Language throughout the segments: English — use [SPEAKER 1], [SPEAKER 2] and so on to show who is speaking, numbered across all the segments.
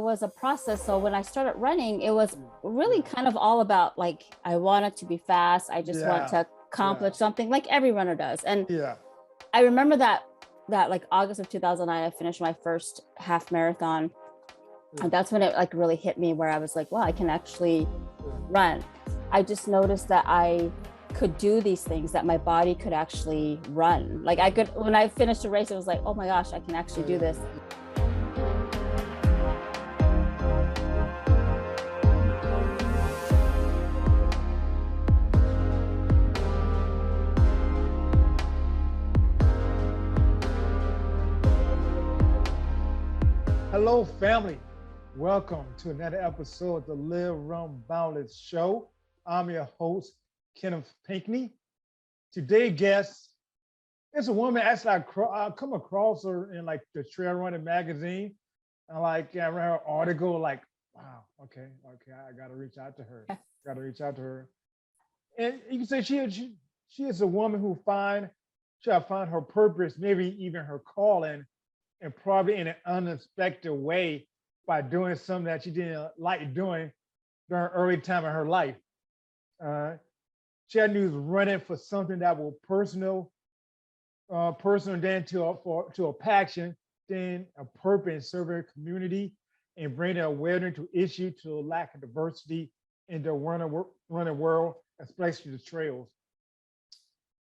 [SPEAKER 1] was a process. So when I started running, it was really kind of all about like, I wanted to be fast. I just wanted to accomplish something like every runner does. And I remember that like August of 2009, I finished my first half marathon. And that's when it like really hit me where I was like, wow, I can actually run. I just noticed that I could do these things, that my body could actually run. Like I could, when I finished the race, it was like, oh my gosh, I can actually do this.
[SPEAKER 2] Hello, family. Welcome to another episode of the LiveRunBoundless show. I'm your host, Kenneth Pinkney. Today's guest is a woman. Actually, I come across her in like the Trail Running magazine. And I read her article, like, wow, okay, I gotta reach out to her. And you can say she is a woman who found her purpose, maybe even her calling, and probably in an unexpected way by doing something that she didn't like doing during early time in her life. She had used running for something that was personal, then to a passion, then a purpose, serving her community and bringing awareness to issue to lack of diversity in the running world, especially the trails.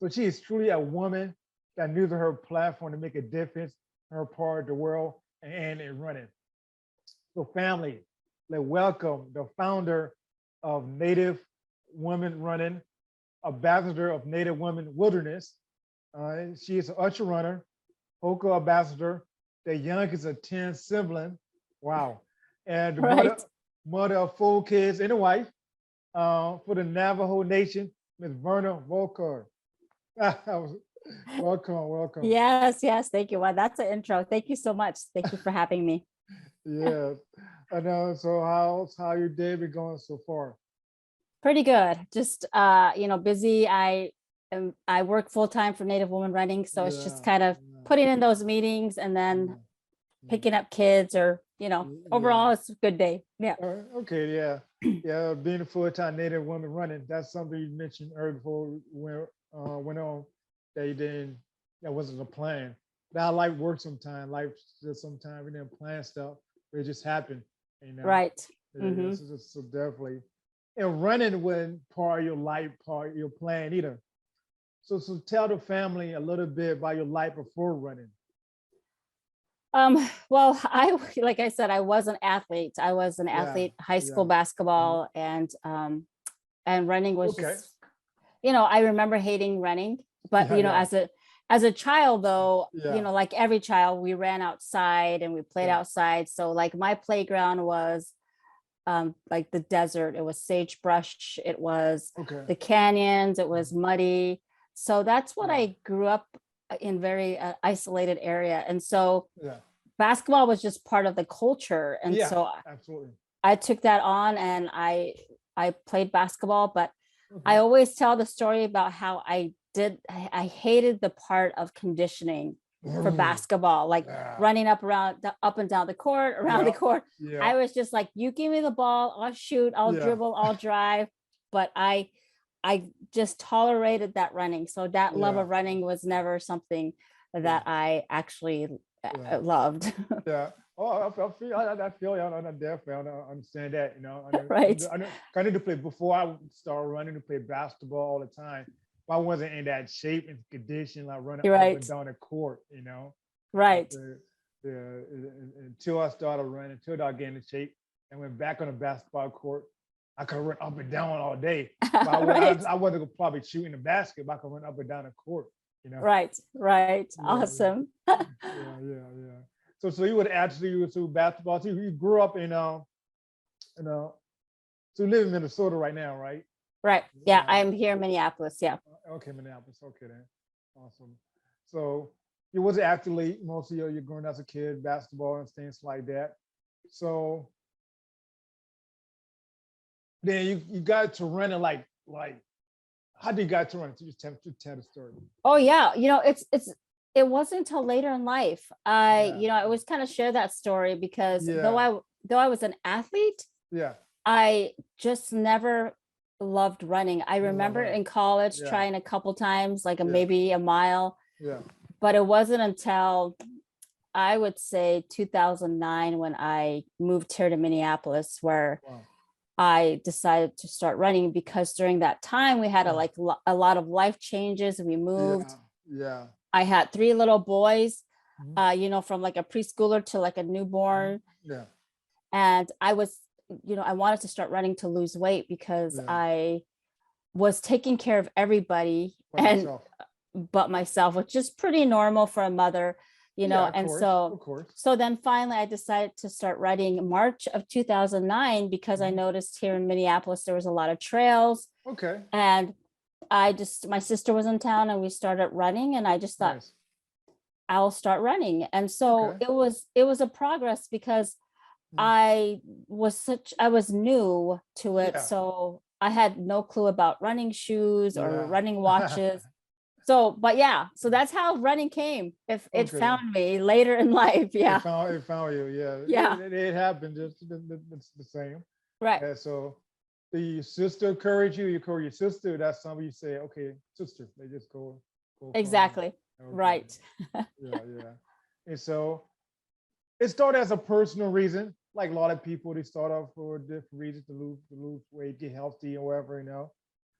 [SPEAKER 2] So she is truly a woman that used her platform to make a difference in her part of the world and in running. So family, let's welcome the founder of Native Women Running, ambassador of Native Women Wilderness. She is an Ultrarunner, Hoka Ambassador, the youngest of 10 siblings. Wow. And the mother of 4 kids and a wife for the Navajo Nation, Ms. Verna Volker. Welcome.
[SPEAKER 1] Yes. Thank you. Wow, that's an intro. Thank you so much. Thank you for having me.
[SPEAKER 2] Yeah. I know. So how your day been going so far?
[SPEAKER 1] Pretty good. Just busy. I work full time for Native Women Running, so it's just kind of putting in those meetings and then picking up kids, or overall it's a good day. Yeah.
[SPEAKER 2] Okay. Yeah. Being a full-time Native Women Running, that's something you mentioned earlier before we went on that wasn't a plan. But I like work sometimes. Life just sometimes we didn't plan stuff. It just happened.
[SPEAKER 1] Right.
[SPEAKER 2] So definitely. And running wasn't part of your life, part of your plan either. So tell the family a little bit about your life before running.
[SPEAKER 1] Well, like I said, I was an athlete. I was an athlete, high school basketball, and running was just, I remember hating running, but as a child though, like every child, we ran outside and we played outside. So like my playground was like the desert. It was sagebrush. It was the canyons. It was muddy. So that's what I grew up in, very isolated area. And so basketball was just part of the culture. And so
[SPEAKER 2] absolutely.
[SPEAKER 1] I took that on and I played basketball, but I always tell the story about how I hated the part of conditioning for basketball, like running up and down the court, around the court. I was just like, you give me the ball, I'll shoot, I'll dribble, I'll drive. But I just tolerated that running. So that love of running was never something that I actually loved.
[SPEAKER 2] Oh, I feel you. I definitely understand that.
[SPEAKER 1] Right.
[SPEAKER 2] I need to play before I started running to play basketball all the time. I wasn't in that shape and condition, like running up and down the court,
[SPEAKER 1] Right.
[SPEAKER 2] Until I started running, until I got in shape and went back on the basketball court, I could run up and down all day. But I wasn't probably shooting the basket, but I could run up and down the court,
[SPEAKER 1] Right. Awesome.
[SPEAKER 2] Yeah. So you would actually do basketball too. You grew up in so you live in Minnesota right now, right?
[SPEAKER 1] Right. Yeah, I'm here in Minneapolis. Yeah.
[SPEAKER 2] Okay, Minneapolis. Okay, then. Awesome. So you was an athlete most of your growing as a kid, basketball and things like that. So then you got to running like how did you get to running? Just tell the story.
[SPEAKER 1] Oh yeah, it wasn't until later in life. I always kind of share that story because though though I was an athlete,
[SPEAKER 2] Yeah.
[SPEAKER 1] I just never loved running. I remember in college
[SPEAKER 2] Yeah.
[SPEAKER 1] trying a couple times, like maybe a mile,
[SPEAKER 2] Yeah.
[SPEAKER 1] but it wasn't until I would say 2009 when I moved here to Minneapolis where I decided to start running, because during that time we had a lot of life changes. We moved.
[SPEAKER 2] Yeah.
[SPEAKER 1] I had 3 little boys, you know, from like a preschooler to like a newborn.
[SPEAKER 2] Yeah.
[SPEAKER 1] And I was, you know, I wanted to start running to lose weight because I was taking care of everybody but myself, which is pretty normal for a mother, you know. And so then finally I decided to start running March of 2009 because I noticed here in Minneapolis there was a lot of trails.
[SPEAKER 2] Okay.
[SPEAKER 1] And my sister was in town and we started running, and I just thought I'll start running. And so it was a progress because I was new to it. So I had no clue about running shoes or running watches. So, but so that's how running came. If it found me later in life. Yeah.
[SPEAKER 2] It found you. Yeah.
[SPEAKER 1] Yeah.
[SPEAKER 2] It happened. It's the same.
[SPEAKER 1] Right.
[SPEAKER 2] And so the sister encourage you encourage your sister. That's somebody you say, okay, sister, they just go
[SPEAKER 1] exactly. Right.
[SPEAKER 2] Yeah. And so it started as a personal reason. Like a lot of people, they start off for different reasons to lose weight, get healthy, or whatever, you know,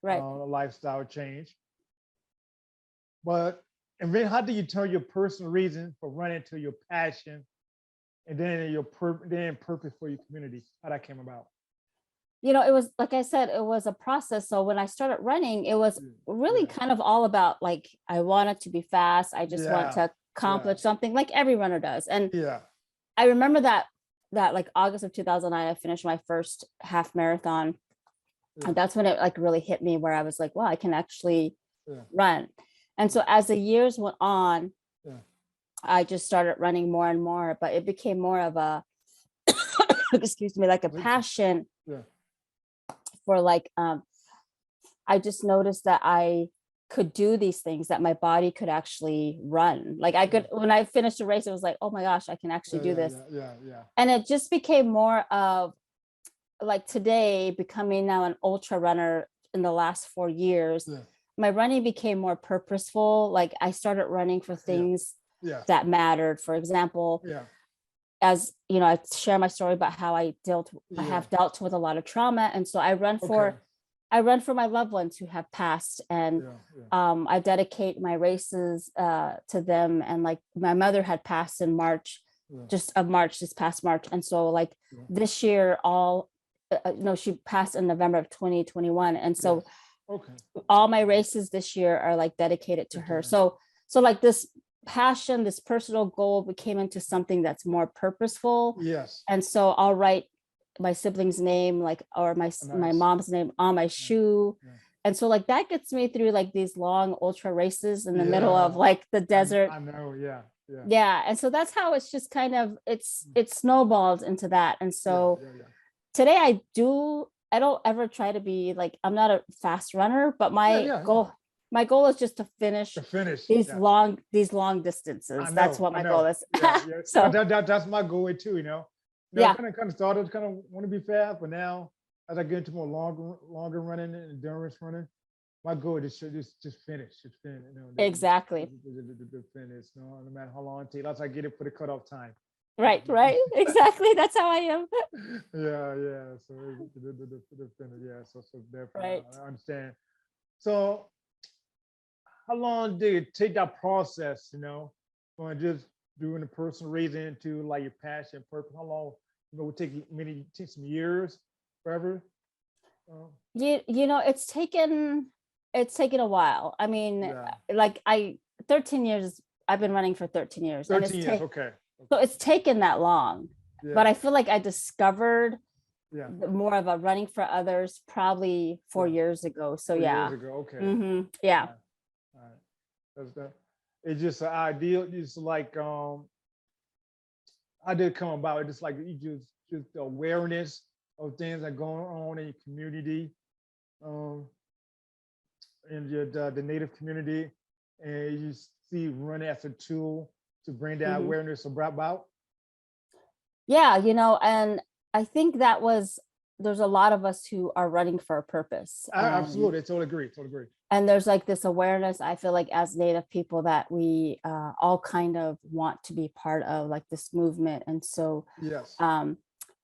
[SPEAKER 1] right.
[SPEAKER 2] A lifestyle change. But and then how do you turn your personal reason for running to your passion, and then purpose for your community? How that came about?
[SPEAKER 1] You know, it was, like I said, it was a process. So when I started running, it was really kind of all about like, I wanted to be fast. I just want to accomplish something like every runner does. And I remember that like August of 2009, I finished my first half marathon. And that's when it like really hit me, where I was like, wow, I can actually run. And so as the years went on, I just started running more and more, but it became more of a, excuse me, like a passion for like, I just noticed that I could do these things, that my body could actually run. Like I could, when I finished a race, it was like, oh my gosh, I can actually do this. And it just became more of like today, becoming now an ultra runner in the last 4 years, my running became more purposeful. Like I started running for things that mattered. For example, as you know, I share my story about how I have dealt with a lot of trauma. And so I run for my loved ones who have passed, and I dedicate my races to them. And like my mother had passed in March, this past March. And so like this year, she passed in November of 2021. And so all my races this year are like dedicated to her. So like this passion, this personal goal became into something that's more purposeful. And so I'll write my sibling's name, like, or my mom's name on my shoe. And so like that gets me through like these long ultra races in the middle of like the desert.
[SPEAKER 2] I know.
[SPEAKER 1] And so that's how it's just kind of it snowballed into that. And so today I don't ever try to be like, I'm not a fast runner, but my goal is just to finish these long distances. That's what my goal is.
[SPEAKER 2] So that's my goal too, you know. I kind of started kind of want to be fast, but now as I get into more longer running and endurance running, my goal is just finish. You know,
[SPEAKER 1] exactly.
[SPEAKER 2] The finish, no matter how long it takes. As I get it for the cutoff time.
[SPEAKER 1] Right. Exactly. That's how I am.
[SPEAKER 2] Yeah. So the finish. So definitely, I understand. So, how long did it take that process? You know, from just doing the personal reason to like your passion, purpose? How long? You know, would take some years, forever.
[SPEAKER 1] You know, it's taken a while. I mean, like 13 years. I've been running for 13 years.
[SPEAKER 2] 13 years. Okay.
[SPEAKER 1] So it's taken that long, but I feel like I discovered more of a running for others probably 4 years ago. So
[SPEAKER 2] 4 years ago. Okay.
[SPEAKER 1] Mm-hmm. Yeah.
[SPEAKER 2] All right. That's that. It's just an ideal. Just like how did it come about? It's just like you just the awareness of things that are going on in your community, in the Native community, and you see running as a tool to bring that awareness about.
[SPEAKER 1] Yeah, you know, and I think there's a lot of us who are running for a purpose.
[SPEAKER 2] Absolutely, I totally agree.
[SPEAKER 1] And there's like this awareness, I feel like, as Native people, that we all kind of want to be part of like this movement. And so,
[SPEAKER 2] yes,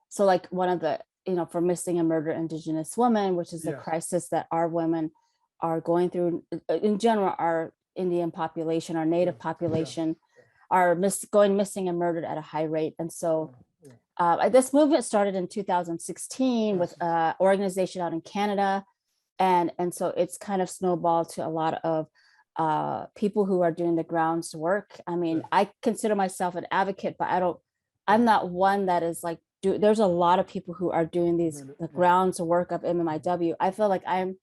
[SPEAKER 1] so like one of the, for missing and murdered Indigenous women, which is a crisis that our women are going through in general, our Indian population, our Native population are going missing and murdered at a high rate. And so this movement started in 2016 with an organization out in Canada. And so it's kind of snowballed to a lot of people who are doing the grounds work. I mean, I consider myself an advocate, but I'm not one that is like, there's a lot of people who are doing the grounds work of MMIW. I feel like I'm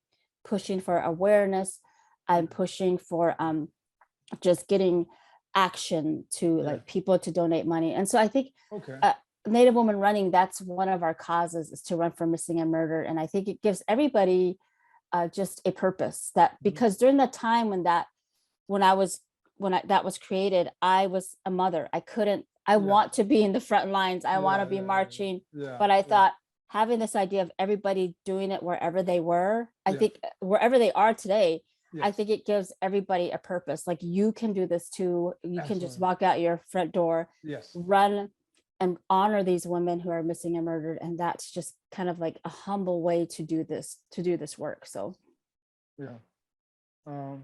[SPEAKER 1] pushing for awareness. I'm pushing for just getting action to like people to donate money. And so I think Native Women Running, that's one of our causes, is to run for missing and murdered. And I think it gives everybody just a purpose, that because during the time when that was created, I was a mother. I want to be in the front lines. I want to be marching. But I thought having this idea of everybody doing it wherever they were, I think wherever they are today, I think it gives everybody a purpose. Like, you can do this too. You can just walk out your front door, run and honor these women who are missing and murdered. And that's just kind of like a humble way to do this work. So,
[SPEAKER 2] so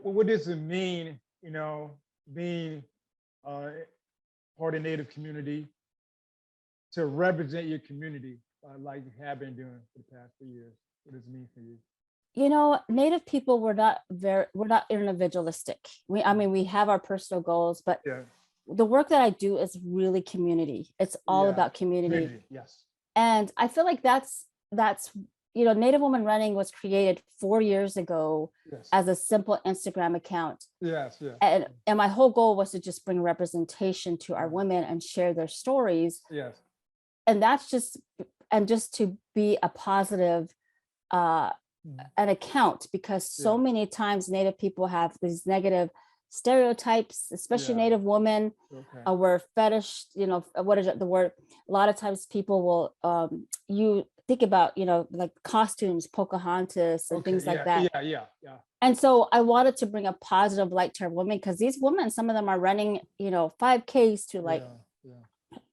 [SPEAKER 2] what does it mean, being part of the Native community, to represent your community like you have been doing for the past few years? What does it mean for you?
[SPEAKER 1] Native people, we're not individualistic. We have our personal goals, but the work that I do is really community. It's all about community.
[SPEAKER 2] Yes.
[SPEAKER 1] And I feel like that's Native Women Running was created 4 years ago as a simple Instagram account. And my whole goal was to just bring representation to our women and share their stories. And that's just to be a positive an account, because so many times Native people have these negative stereotypes, especially Native women. We're fetish, what is it, the word? A lot of times people will you think about, like costumes, Pocahontas and things like that. And so I wanted to bring a positive light to our women, because these women, some of them are running, 5Ks to like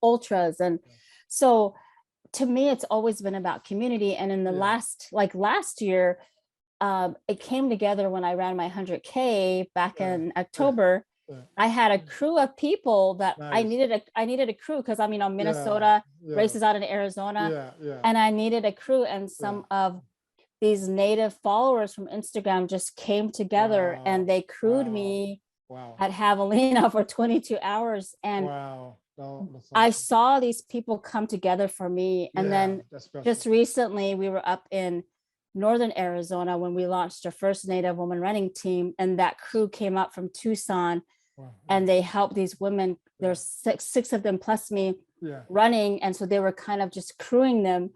[SPEAKER 1] ultras. And so to me, it's always been about community. And in the last year, it came together when I ran my 100K back in October. I had a crew of people that I needed a crew, because Minnesota races out in Arizona, and I needed a crew. And some of these Native followers from Instagram just came together and they crewed me at Javelina for 22 hours. And I saw these people come together for me. And then just recently we were up in Northern Arizona when we launched our first Native Woman Running team, and that crew came up from Tucson and they helped these women. There's six of them plus me running. And so they were kind of just crewing them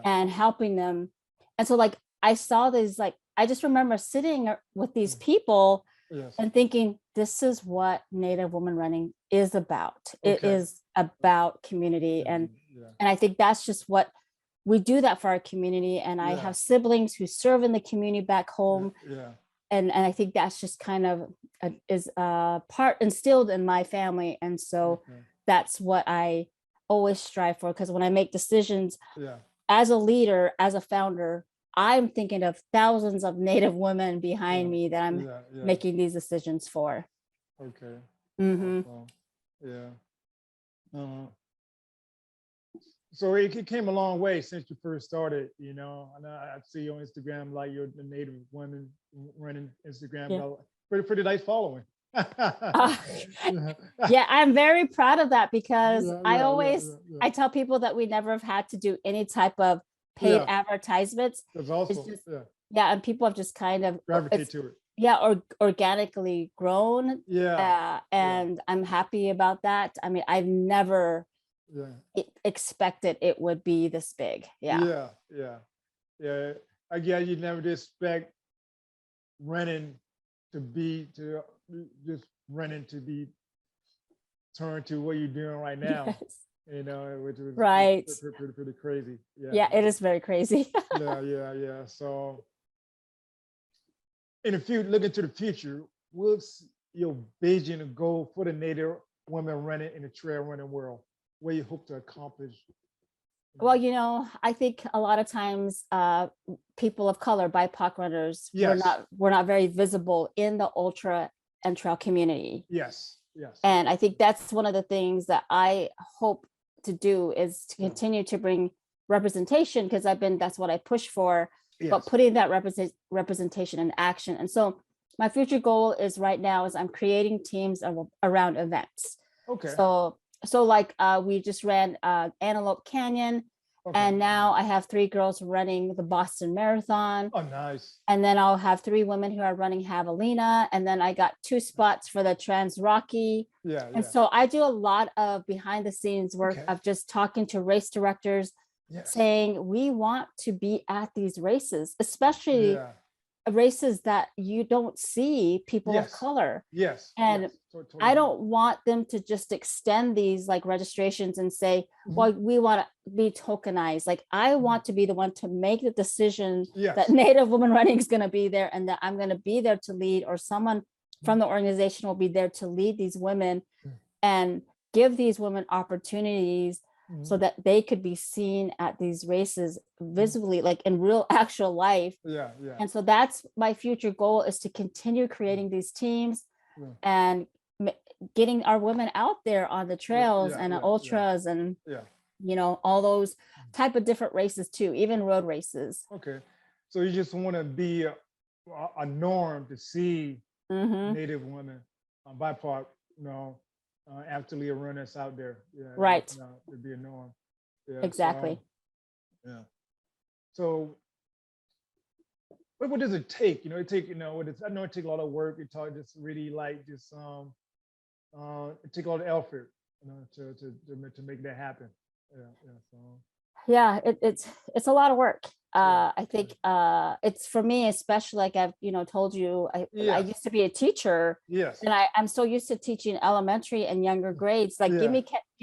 [SPEAKER 1] and helping them. And so like, I saw these, like, I just remember sitting with these people and thinking, this is what Native Woman Running is about. It is about community. And I think that's just what we do, that for our community. And I have siblings who serve in the community back home. And I think that's just kind of is part instilled in my family. And so that's what I always strive for, because when I make decisions as a leader, as a founder, I'm thinking of thousands of Native women behind me that I'm making these decisions for.
[SPEAKER 2] So it came a long way since you first started, and I see on Instagram, like, you're the Native women running Instagram, pretty nice following.
[SPEAKER 1] I'm very proud of that, because I tell people that we never have had to do any type of paid advertisements.
[SPEAKER 2] That's awesome.
[SPEAKER 1] It's just, and people have just kind of
[SPEAKER 2] gravitate to it.
[SPEAKER 1] Or organically grown. And I'm happy about that. I mean, I've never expected it would be this big.
[SPEAKER 2] Again, you never did expect running to be turned to what you're doing right now. you know, which was
[SPEAKER 1] Right.
[SPEAKER 2] pretty crazy.
[SPEAKER 1] Yeah, it is very crazy.
[SPEAKER 2] Yeah. So, and if you look into the future, what's your vision and goal for the Native women running in the trail running world? What you hope to accomplish?
[SPEAKER 1] Well, I think a lot of times people of color, BIPOC runners,
[SPEAKER 2] Yes.
[SPEAKER 1] we're not very visible in the ultra and trail community.
[SPEAKER 2] Yes.
[SPEAKER 1] And I think that's one of the things that I hope to do is to continue to bring representation, because that's what I push for, but putting that representation in action. And so my future goal is right now is I'm creating teams around events.
[SPEAKER 2] Okay.
[SPEAKER 1] So like we just ran Antelope Canyon, and now I have 3 girls running the Boston Marathon.
[SPEAKER 2] Oh, nice.
[SPEAKER 1] And then I'll have 3 women who are running Javelina. And then I got 2 spots for the Trans Rocky. And so I do a lot of behind the scenes work of just talking to race directors, saying we want to be at these races, especially races that you don't see people of color. And I don't want them to just extend these like registrations and say, well, we want to be tokenized. Like I want to be the one to make the decision that Native women running is going to be there, and that I'm going to be there to lead, or someone from the organization will be there to lead these women and give these women opportunities so that they could be seen at these races visibly, like in real actual life. And so that's my future goal, is to continue creating these teams and getting our women out there on the trails and ultras and all those type of different races too, even road races.
[SPEAKER 2] Okay, so you just want to be a norm to see Native women on BIPOC, absolutely runners out there.
[SPEAKER 1] Right.
[SPEAKER 2] To be a norm.
[SPEAKER 1] Exactly.
[SPEAKER 2] So what does it take? I know it takes a lot of work. It just really like just it takes a lot of effort, to make that happen.
[SPEAKER 1] It's a lot of work. I think it's, for me especially, like I've told you, I used to be a teacher, and I'm so used to teaching elementary and younger grades. Like give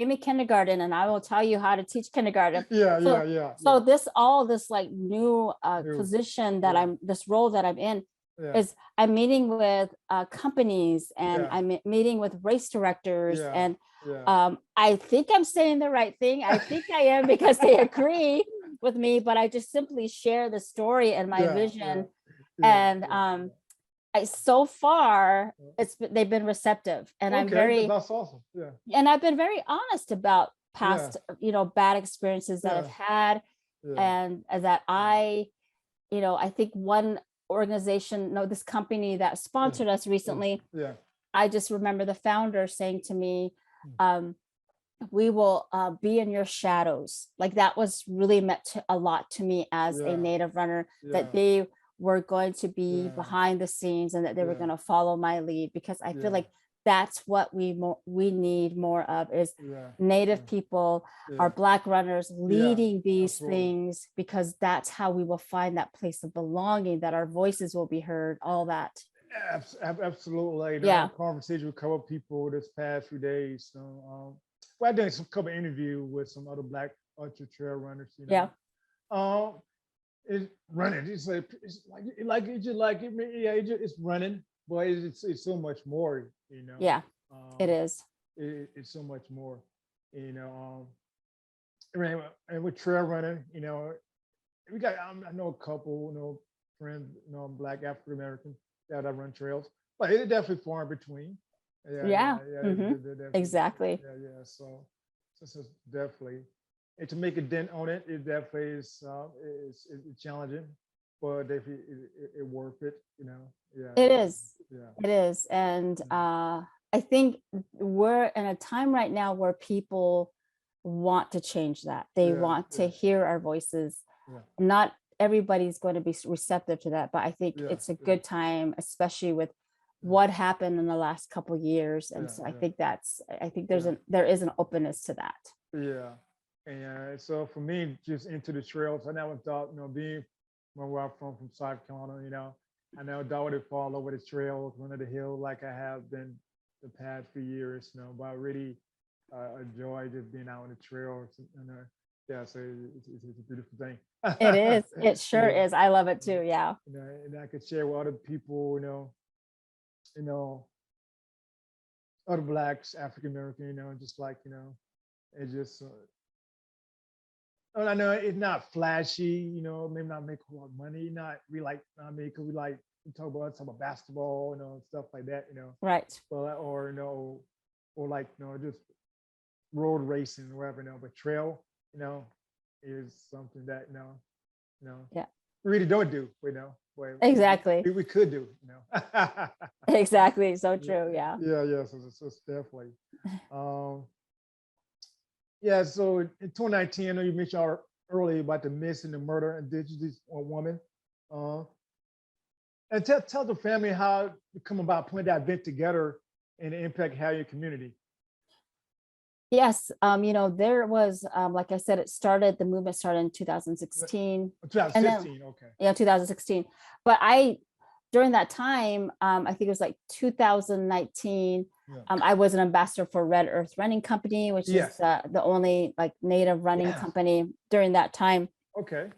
[SPEAKER 1] me kindergarten and I will tell you how to teach kindergarten. So this like new position that this role that I'm in is I'm meeting with companies, and I'm meeting with race directors, and I think I'm saying the right thing. I think I am, because they agree with me, but I just simply share the story and my vision. And so far they've been receptive, and I'm
[SPEAKER 2] that's awesome.
[SPEAKER 1] And I've been very honest about past bad experiences that I've had, and that I think one organization, this company that sponsored us recently, I just remember the founder saying to me, we will be in your shadows. Like that was really meant a lot to me as a Native runner, that they were going to be behind the scenes, and that they were going to follow my lead, because I feel like that's what we need more of, is Native people, our Black runners leading these things, because that's how we will find that place of belonging, that our voices will be heard, all that.
[SPEAKER 2] Absolutely. Conversation with a couple of people this past few days. So, I did some couple of interviews with some other Black ultra trail runners. It's running. It's running, but it's so much more.
[SPEAKER 1] It is.
[SPEAKER 2] It's so much more. And with trail running, we got. I know a couple, friends, Black African American that run trails, but it's definitely far in between.
[SPEAKER 1] Exactly.
[SPEAKER 2] So this is definitely, and to make a dent on it, it definitely is challenging, but definitely it worth it.
[SPEAKER 1] It is. It is, and I think we're in a time right now where people want to change that. They want to hear our voices. Not everybody's going to be receptive to that, but I think it's a good time, especially with what happened in the last couple of years. And so I think there is an openness to that.
[SPEAKER 2] And so for me, just into the trails, I never thought, being where I'm from South Carolina, I never thought I would fall over the trails, run the hill like I have been the past few years, but really a joy just being out on the trail. And, yeah, so it's a beautiful thing.
[SPEAKER 1] It is. It sure
[SPEAKER 2] Yeah,
[SPEAKER 1] is. I love it too. Yeah.
[SPEAKER 2] and I could share with other people, you know, other blacks, African American, just like, it just, and I know it's not flashy, maybe not make a lot of money, because we talk about basketball, stuff like that,
[SPEAKER 1] Right.
[SPEAKER 2] but, or like, just road racing or whatever, but trail, is something that,
[SPEAKER 1] Yeah.
[SPEAKER 2] we really don't do, but
[SPEAKER 1] Exactly.
[SPEAKER 2] we could do,
[SPEAKER 1] Exactly. So true. Yeah.
[SPEAKER 2] Yeah. So it's definitely. Yeah. So in 2019, I know you mentioned earlier about the miss and the murder of Indigenous woman. And tell the family how you come about putting that event together and the impact it had on your community.
[SPEAKER 1] Yes. There was, like I said, the movement started in 2016.
[SPEAKER 2] 2016, okay.
[SPEAKER 1] Yeah, 2016. But during that time, I think it was like 2019, I was an ambassador for Red Earth Running Company, which is the only like native running company during that time.
[SPEAKER 2] Okay.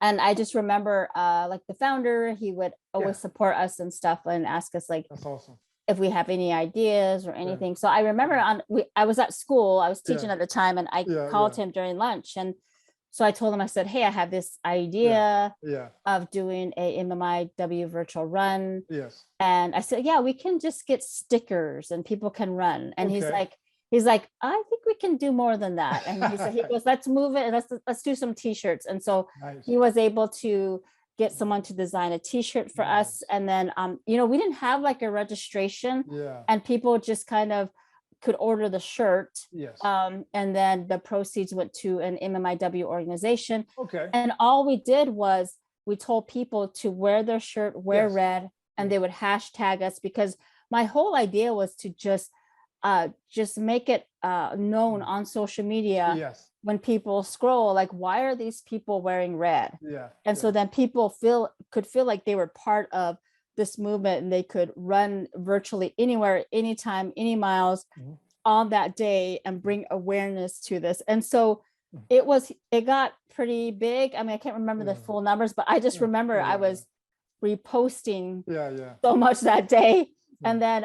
[SPEAKER 1] And I just remember like the founder, he would always support us and stuff and ask us like,
[SPEAKER 2] that's awesome,
[SPEAKER 1] if we have any ideas or anything. So I remember I was at school, I was teaching at the time, and I called him during lunch. And so I told him, I said, hey, I have this idea of doing a MMIW virtual run.
[SPEAKER 2] Yes.
[SPEAKER 1] And I said, yeah, we can just get stickers and people can run. And he's like, I think we can do more than that. And he goes, let's move it and let's do some t-shirts. And so he was able to get someone to design a t-shirt for us. And then, we didn't have like a registration, and people just kind of could order the shirt.
[SPEAKER 2] Yes.
[SPEAKER 1] And then the proceeds went to an MMIW organization.
[SPEAKER 2] Okay.
[SPEAKER 1] And all we did was we told people to wear their shirt, wear red, and they would hashtag us, because my whole idea was to just make it known on social media when people scroll, like, why are these people wearing red? And so then people could feel like they were part of this movement, and they could run virtually anywhere, anytime, any miles on that day and bring awareness to this. And so it got pretty big. I mean, I can't remember the full numbers, but I just remember I was reposting so much that day. And then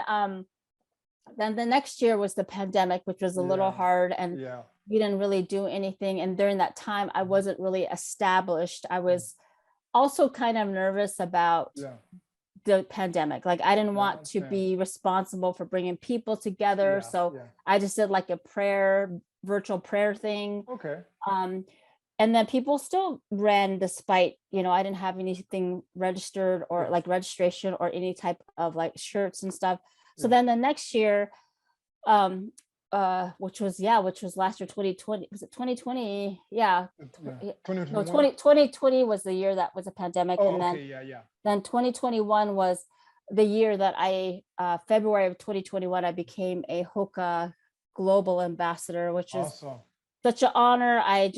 [SPEAKER 1] the next year was the pandemic, which was a little hard, and we didn't really do anything. And during that time, I wasn't really established. I was also kind of nervous about the pandemic. Like, I didn't want to be responsible for bringing people together. So I just did like a virtual prayer thing.
[SPEAKER 2] Okay.
[SPEAKER 1] And then people still ran despite, I didn't have anything registered or like registration or any type of like shirts and stuff. So then the next year, which was last year, 2020, was it 2020? Yeah. No, 2020 was the year that was a pandemic.
[SPEAKER 2] Oh,
[SPEAKER 1] and then,
[SPEAKER 2] okay,
[SPEAKER 1] then 2021 was the year that February of 2021, I became a Hoka Global Ambassador, which is such an honor. I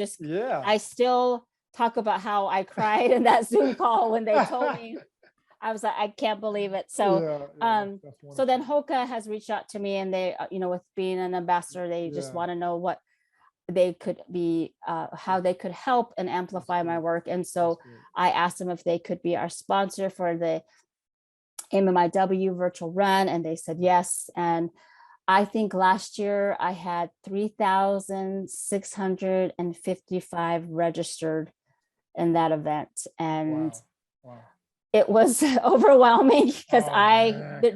[SPEAKER 1] still talk about how I cried in that Zoom call when they told me. I was like, I can't believe it. So, so then Hoka has reached out to me, and they, with being an ambassador, they just want to know what they could be, how they could help and amplify my work. And so I asked them if they could be our sponsor for the MMIW virtual run, and they said yes. And I think last year I had 3,655 registered in that event. And it was overwhelming, because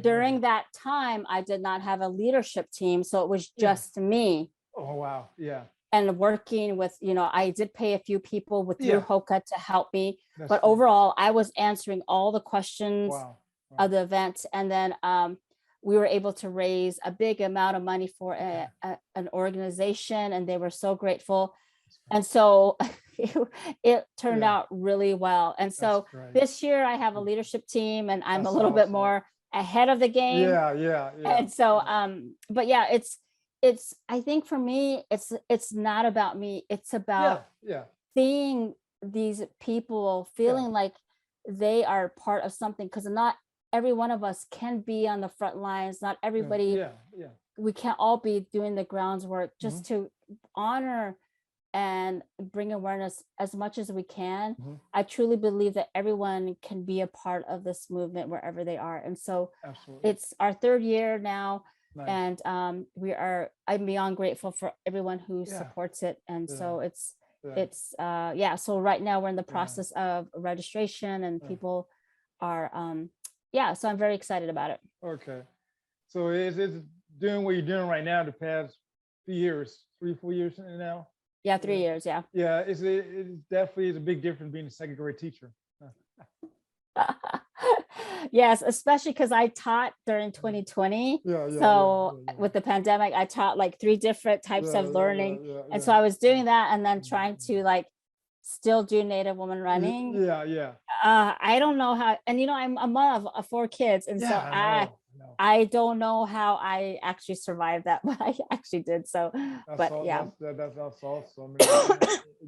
[SPEAKER 1] during that time, I did not have a leadership team. So it was just me.
[SPEAKER 2] Oh, wow. Yeah.
[SPEAKER 1] And working with, I did pay a few people through Hoka to help me. But overall, I was answering all the questions of the event. And then we were able to raise a big amount of money for an organization, and they were so grateful. And so it turned out really well. And so this year I have a leadership team, and I'm a little bit more ahead of the game.
[SPEAKER 2] Yeah.
[SPEAKER 1] And so, but yeah, it's, I think for me, it's not about me. It's about seeing these people feeling like they are part of something, because not every one of us can be on the front lines. Not everybody we can't all be doing the groundwork just to honor and bring awareness as much as we can. I truly believe that everyone can be a part of this movement wherever they are. And so it's our 3rd year now. Nice. And I'm beyond grateful for everyone who supports it. And so it's so right now we're in the process of registration, and people are so I'm very excited about it.
[SPEAKER 2] Okay. So it's doing what you're doing right now the past few years, 3-4 years now?
[SPEAKER 1] Yeah, 3 years, yeah.
[SPEAKER 2] Yeah, it definitely is a big difference being a 2nd grade teacher.
[SPEAKER 1] Yes, especially because I taught during 2020. With the pandemic, I taught like 3 different types of learning. And so I was doing that and then trying to like still do Native woman running. I don't know how, and I'm a mom of 4 kids. And so I don't know how I actually survived that, but I actually did. So, that's
[SPEAKER 2] awesome.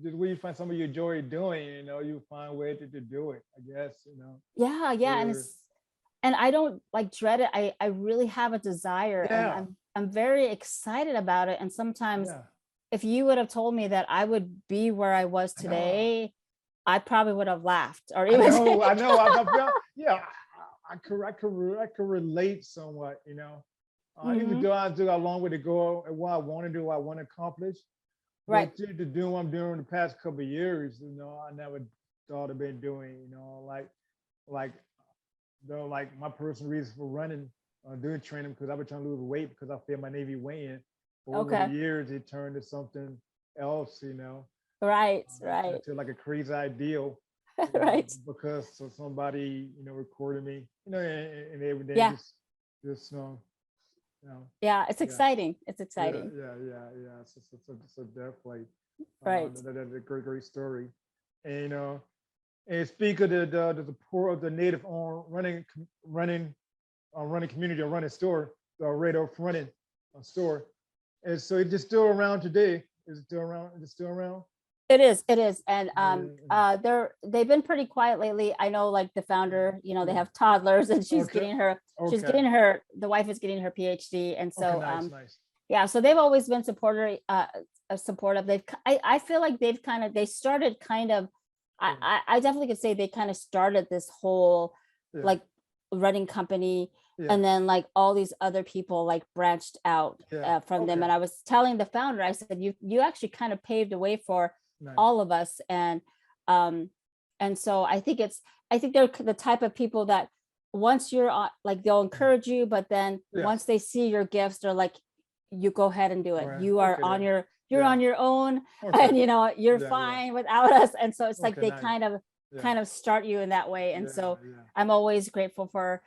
[SPEAKER 2] Just when you find something you enjoy doing, you find a way to do it, I guess,
[SPEAKER 1] Yeah. And I don't like dread it. I really have a desire, and I'm very excited about it. And sometimes if you would have told me that I would be where I was today, I probably would have laughed or even.
[SPEAKER 2] I know. I could relate somewhat, even though I do a long way to go and what I want to do, what I want to accomplish. Right. But to do what I'm doing the past couple of years, I never thought I'd been doing, like my personal reason for running, doing training, because I've been trying to lose weight because I failed my Navy weigh-in. But over the years, it turned to something else,
[SPEAKER 1] Right.
[SPEAKER 2] To like a crazy ideal.
[SPEAKER 1] Right.
[SPEAKER 2] Because somebody, recorded me, and everything just
[SPEAKER 1] Yeah, it's exciting. It's exciting.
[SPEAKER 2] Yeah. So definitely.
[SPEAKER 1] Right.
[SPEAKER 2] That's a great story. And and speak of the support of the Native running community or running store, the Radar running store. And so it's just still around today. Is it still around? Is it still around?
[SPEAKER 1] It is. And they've been pretty quiet lately. I know, like the founder, they have toddlers, and she's getting her, the wife is getting her PhD. And so nice. So they've always been supportive. I feel like they started I definitely could say they kind of started this whole like running company. And then like all these other people like branched out from them. And I was telling the founder, I said, you actually kind of paved the way for all of us. And so I think they're the type of people that once you're on, like they'll encourage you, but then once they see your gifts, they're like, you go ahead and do it. Right. You are on your on your own, and you're fine without us. And so it's like they kind of start you in that way. And so I'm always grateful for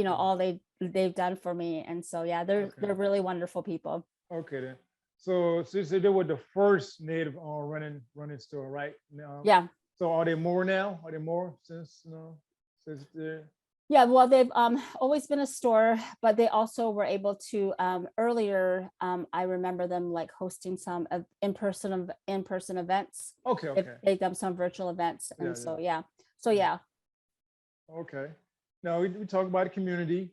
[SPEAKER 1] all they've done for me. And so they're really wonderful people.
[SPEAKER 2] Okay then. So they were the first Native running store, right?
[SPEAKER 1] Yeah.
[SPEAKER 2] So are there more now? Are there more since they're...
[SPEAKER 1] Yeah, well, they've always been a store, but they also were able to earlier. I remember them like hosting some in-person events.
[SPEAKER 2] Okay.
[SPEAKER 1] They've done some virtual events, and so.
[SPEAKER 2] Okay. Now we talk about the community.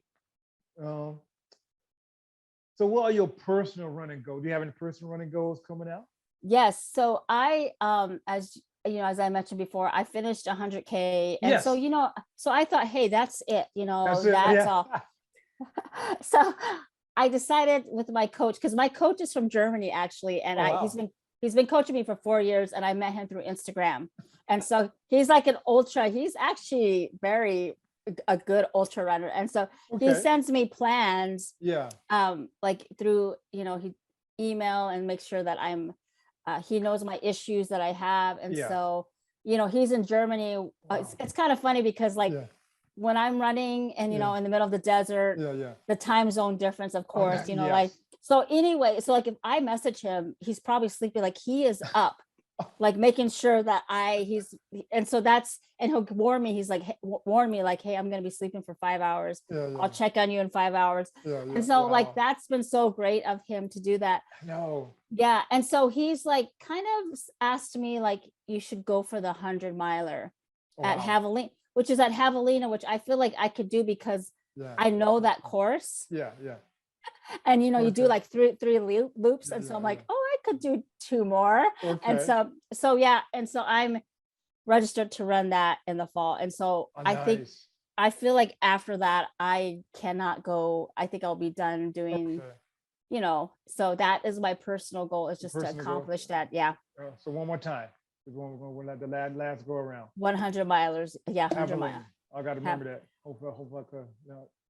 [SPEAKER 2] So what are your personal running goals? Do you have any personal running goals coming out?
[SPEAKER 1] Yes. So I, as I mentioned before, I finished 100K. And so, so I thought, hey, that's it, that's all. So I decided with my coach, because my coach is from Germany, actually. And he's been coaching me for 4 years, and I met him through Instagram. And so he's like an ultra, he's actually a good ultra runner. And so he sends me plans, like through, he email and make sure that I'm, he knows my issues that I have. And so, he's in Germany. It's kind of funny because like when I'm running and, in the middle of the desert, the time zone difference, of course, like, so anyway, so like if I message him, he's probably sleeping, like he is up, like making sure that and he'll warn me. He's like, warn me like, hey, I'm going to be sleeping for 5 hours. I'll check on you in 5 hours. And so like, that's been so great of him to do that.
[SPEAKER 2] No.
[SPEAKER 1] Yeah. And so he's like, kind of asked me like, you should go for the 100-miler at Javelina, which is at Javelina, which I feel like I could do because I know that course. And you know, you do
[SPEAKER 2] Okay.
[SPEAKER 1] like three loops,
[SPEAKER 2] Yeah,
[SPEAKER 1] and so
[SPEAKER 2] yeah,
[SPEAKER 1] I'm like,
[SPEAKER 2] yeah.
[SPEAKER 1] oh, I could do 2 more. And
[SPEAKER 2] Okay.
[SPEAKER 1] so yeah, and so I'm registered to run that in the fall. And so
[SPEAKER 2] Oh,
[SPEAKER 1] I think
[SPEAKER 2] nice.
[SPEAKER 1] I feel like after that I cannot go. I think I'll be done doing,
[SPEAKER 2] Okay.
[SPEAKER 1] you know, so that is my personal goal, is
[SPEAKER 2] The
[SPEAKER 1] just to
[SPEAKER 2] personal goal.
[SPEAKER 1] accomplish that. Yeah.
[SPEAKER 2] So one more time. We're let the last go around.
[SPEAKER 1] 100 milers. Yeah, 100
[SPEAKER 2] Absolutely.
[SPEAKER 1] mile.
[SPEAKER 2] I got to
[SPEAKER 1] Have,
[SPEAKER 2] remember that. Hope I could,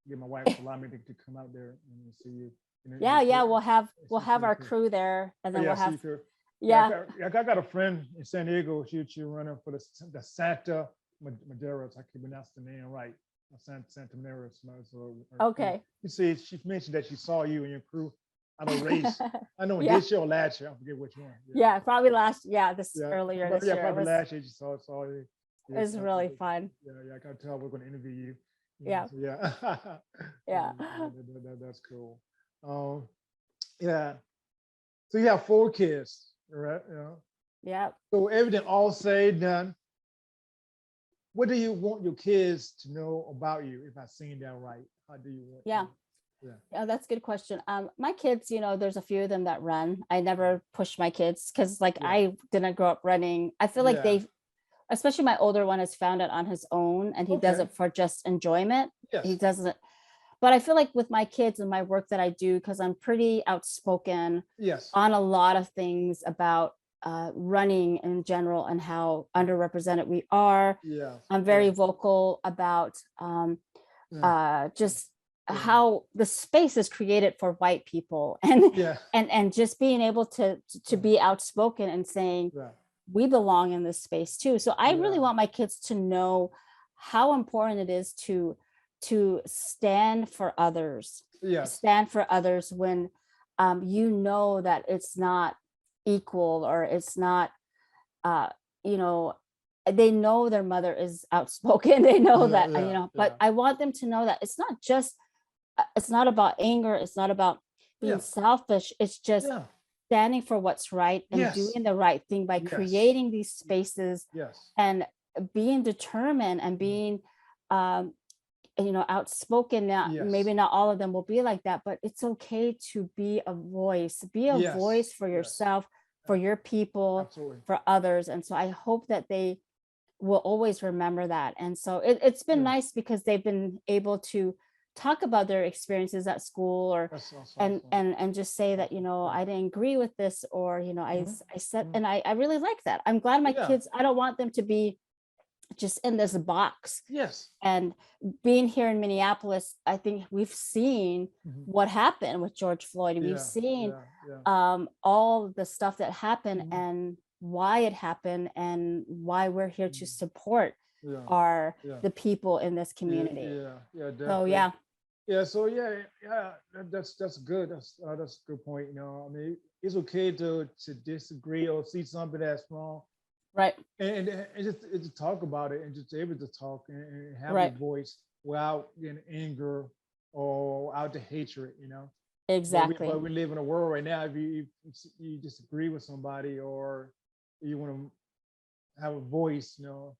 [SPEAKER 2] get my wife to allow me to come out there and see you.
[SPEAKER 1] yeah, we'll have
[SPEAKER 2] See
[SPEAKER 1] our
[SPEAKER 2] you.
[SPEAKER 1] crew there, and
[SPEAKER 2] Oh,
[SPEAKER 1] then
[SPEAKER 2] yeah,
[SPEAKER 1] we'll
[SPEAKER 2] see
[SPEAKER 1] have,
[SPEAKER 2] you too. Yeah,
[SPEAKER 1] yeah.
[SPEAKER 2] I got a friend in San Diego. She running for the Santa Maderas. I can pronounce the name right. Santa Maderas. So
[SPEAKER 1] Okay.
[SPEAKER 2] you see, she mentioned that she saw you and your crew at a race. I know
[SPEAKER 1] Yeah.
[SPEAKER 2] this year or last year. I forget which one.
[SPEAKER 1] Yeah, probably
[SPEAKER 2] Yeah,
[SPEAKER 1] this year.
[SPEAKER 2] probably last year. She saw you.
[SPEAKER 1] It was really fun.
[SPEAKER 2] Yeah, I can tell we're going to interview you.
[SPEAKER 1] Yeah.
[SPEAKER 2] So yeah.
[SPEAKER 1] Yeah.
[SPEAKER 2] That's cool. Yeah. So you have 4 kids, right?
[SPEAKER 1] Yeah.
[SPEAKER 2] So everything all said, done. What do you want your kids to know about you? If I've seen that right, how do you want?
[SPEAKER 1] Yeah.
[SPEAKER 2] Yeah.
[SPEAKER 1] Yeah, that's a good question. My kids, you know, there's a few of them that run. I never push my kids because, like,
[SPEAKER 2] Yeah.
[SPEAKER 1] I didn't grow up running. I feel like
[SPEAKER 2] Yeah.
[SPEAKER 1] especially my older one, has found it on his own, and he does
[SPEAKER 2] Okay.
[SPEAKER 1] it for just enjoyment. He
[SPEAKER 2] Yes.
[SPEAKER 1] doesn't. But I feel like with my kids and my work that I do, because I'm pretty outspoken
[SPEAKER 2] Yes.
[SPEAKER 1] on a lot of things about running in general and how underrepresented we are.
[SPEAKER 2] Yeah.
[SPEAKER 1] I'm very vocal about just how the space is created for white people, and
[SPEAKER 2] Yeah.
[SPEAKER 1] and just being able to be outspoken and saying
[SPEAKER 2] Yeah.
[SPEAKER 1] we belong in this space too. So I really want my kids to know how important it is to stand for others.
[SPEAKER 2] Yes.
[SPEAKER 1] Stand for others when you know that it's not equal, or it's not you know, they know their mother is outspoken. They know that, you know, but I want them to know that it's not just it's not about anger, it's not about being selfish, it's just standing for what's right and doing the right thing by creating these spaces and being determined and being you know, outspoken. Now maybe not all of them will be like that, but it's okay to be a voice for yourself, for your people.
[SPEAKER 2] Absolutely.
[SPEAKER 1] For others. And so I hope that they will always remember that. And so it's been nice because they've been able to talk about their experiences at school, or and just say that, you know, I didn't agree with this, or, you know, I said, and I really like that. I'm glad my kids, I don't want them to be just in this box.
[SPEAKER 2] Yes.
[SPEAKER 1] And being here in Minneapolis, I think we've seen what happened with George Floyd. We've seen all the stuff that happened and why it happened, and why we're here to support the people in this community.
[SPEAKER 2] Definitely.
[SPEAKER 1] So
[SPEAKER 2] that's good. That's a good point. You know, I mean, it's okay to disagree or see something that's wrong.
[SPEAKER 1] Right.
[SPEAKER 2] And just to talk about it, and just able to talk and have a voice without getting anger or out to hatred, you know.
[SPEAKER 1] Exactly.
[SPEAKER 2] But we live in a world right now, if you disagree with somebody, or you want to have a voice, you know,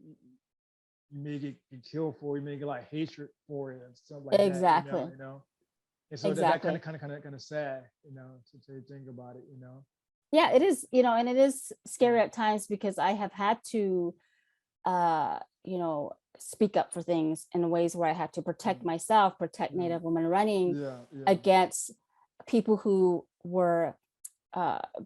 [SPEAKER 2] you may get killed for it, you may get like hatred for it and stuff like that. You know. And so that kind of sad, you know, to think about it, you know.
[SPEAKER 1] Yeah, it is, you know, and it is scary at times because I have had to, you know, speak up for things in ways where I had to protect myself, protect Native women running against people who were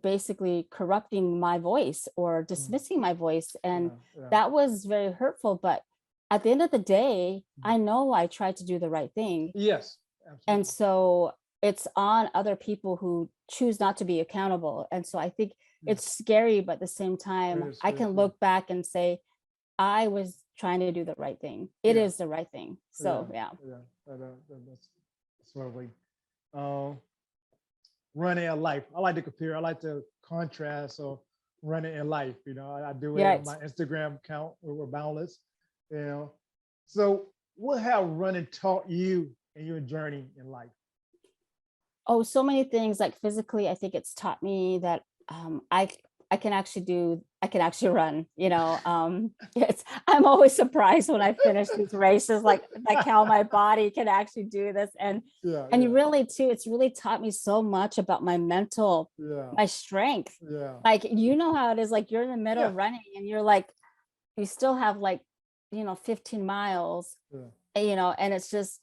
[SPEAKER 1] basically corrupting my voice or dismissing my voice. And that was very hurtful. But at the end of the day, I know I tried to do the right thing.
[SPEAKER 2] Yes. Absolutely.
[SPEAKER 1] And so it's on other people who choose not to be accountable. And so I think it's scary, but at the same time, I can look back and say, I was trying to do the right thing. It is the right thing. So
[SPEAKER 2] that's lovely. Running a life. I like to compare. I like to contrast. So running in life, you know, I do it on my Instagram account. We're Boundless, you know. So what have running taught you in your journey in life?
[SPEAKER 1] Oh, so many things. Like physically, I think it's taught me that I can actually run, I'm always surprised when I finish these races, like how my body can actually do this. And you really too, it's really taught me so much about my mental, my strength. Like, how it is, like you're in the middle of running and you're like, you still have like, 15 miles, and it's just,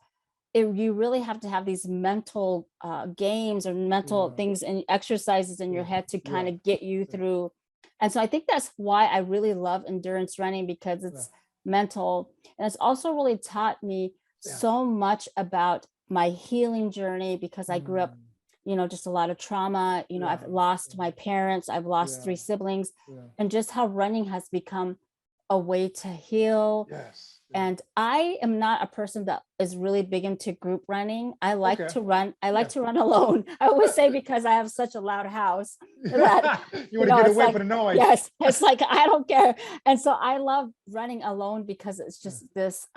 [SPEAKER 1] you really have to have these mental games or mental things and exercises in your head to kind of get you through. And so I think that's why I really love endurance running, because it's mental. And it's also really taught me so much about my healing journey, because I grew up, just a lot of trauma. I've lost my parents, I've lost 3 siblings, and just how running has become a way to heal. And I am not a person that is really big into group running. I like to run. I like to run alone. I always say, because I have such a loud house that
[SPEAKER 2] you want to get away from the noise.
[SPEAKER 1] Yes, it's like I don't care. And so I love running alone, because it's just this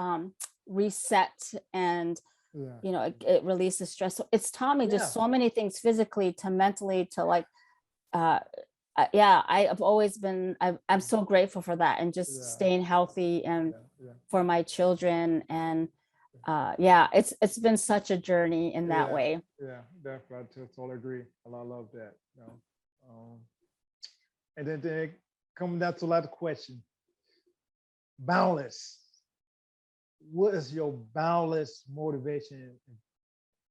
[SPEAKER 1] reset, and it releases stress. So it's taught me just so many things, physically to mentally to like I've always been, I'm so grateful for that, and just staying healthy, and for my children. And it's been such a journey in that way.
[SPEAKER 2] Definitely. I totally agree. I love that. And then coming down to the last question, boundless. What is your boundless motivation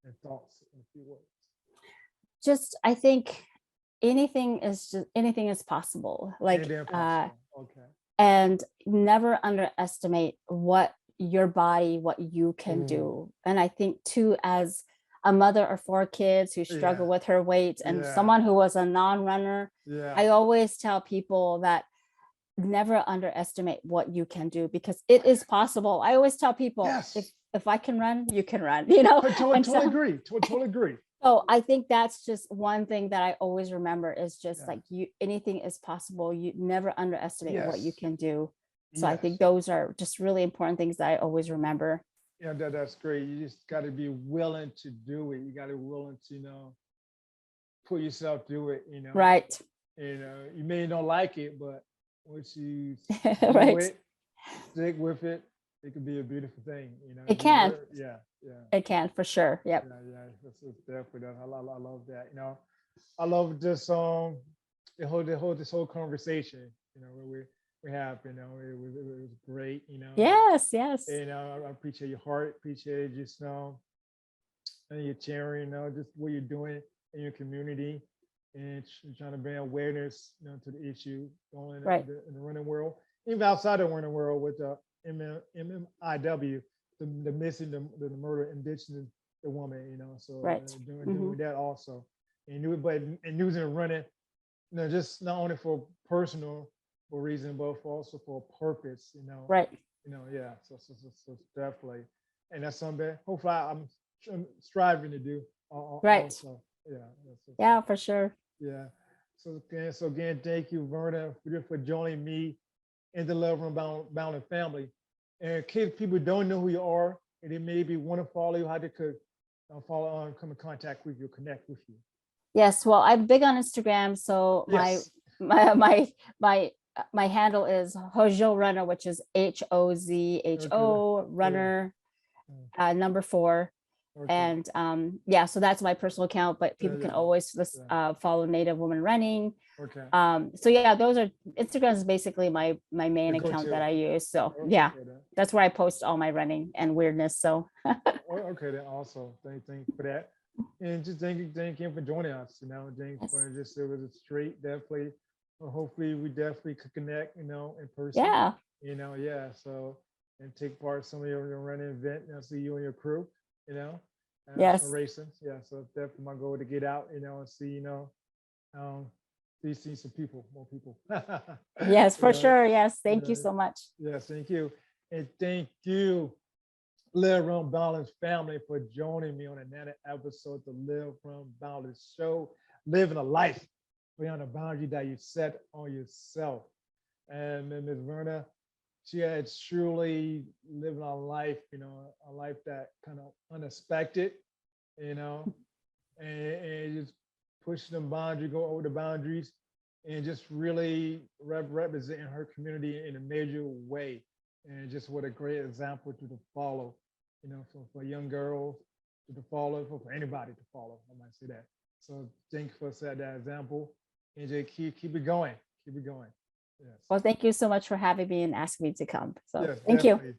[SPEAKER 2] and thoughts in a few words?
[SPEAKER 1] Just, I think anything is possible. Like, and never underestimate what your body, what you can do. And I think too, as a mother of 4 kids who struggle with her weight, and someone who was a non-runner, I always tell people that never underestimate what you can do, because it is possible. I always tell people, if I can run, you can run,
[SPEAKER 2] I totally agree. Totally agree.
[SPEAKER 1] So I think that's just one thing that I always remember, is just like, anything is possible. You never underestimate what you can do. So I think those are just really important things that I always remember.
[SPEAKER 2] Yeah, that's great. You just got to be willing to do it. You got to be willing to, put yourself through it,
[SPEAKER 1] Right.
[SPEAKER 2] You may not like it, but once you do it, stick with it, it could be a beautiful thing,
[SPEAKER 1] It can. It can, for sure. Yep.
[SPEAKER 2] That's definitely that. I love that. I love this this whole conversation. We have. It was great.
[SPEAKER 1] Yes.
[SPEAKER 2] I appreciate your heart. Appreciate just and your sharing. Just what you're doing in your community, and trying to bring awareness, to the issue going in the running world, even outside the running world with the MMIW. The missing, the murder, indigenous, the woman, so doing that also, and using running, just not only for personal reason, but also for a purpose, so definitely, and that's something hopefully I'm striving to do. Also.
[SPEAKER 1] For sure.
[SPEAKER 2] So again, thank you, Verna, for joining me in the LiveRunBoundless family. And in case people don't know who you are, and they maybe want to follow you, how they could follow come in contact with you, connect with you.
[SPEAKER 1] Yes, well, I'm big on Instagram, so my handle is Hojo Runner, which is HOZHO runner, number 4. And so that's my personal account, but people can always follow Native Woman Running. So those are, Instagram is basically my main account that I use. So that's where I post all my running and weirdness. So
[SPEAKER 2] okay, then also thank you for that, and just thank you for joining us. Thanks for just, it was a straight, definitely. Hopefully we definitely could connect, in person. So, and take part in some of your running event. And I'll see you and your crew. Racing. So it's definitely my goal to get out, and see, see some people, more people.
[SPEAKER 1] Yes, for sure. Yes. Thank you so much.
[SPEAKER 2] Yes, thank you. And thank you, LiveRunBoundless family, for joining me on another episode of the LiveRunBoundless show, living a life beyond the boundary that you set on yourself. And then Ms. Verna, she had truly living a life, a life that kind of unexpected, and just pushing the boundary, go over the boundaries, and just really representing her community in a major way. And just what a great example to follow, you know, for young girls to follow, for anybody to follow. I might say that. So thank you for setting that example. And just keep it going. Keep it going. Yes.
[SPEAKER 1] Well, thank you so much for having me and asking me to come. So
[SPEAKER 2] Yes,
[SPEAKER 1] thank you.
[SPEAKER 2] definitely.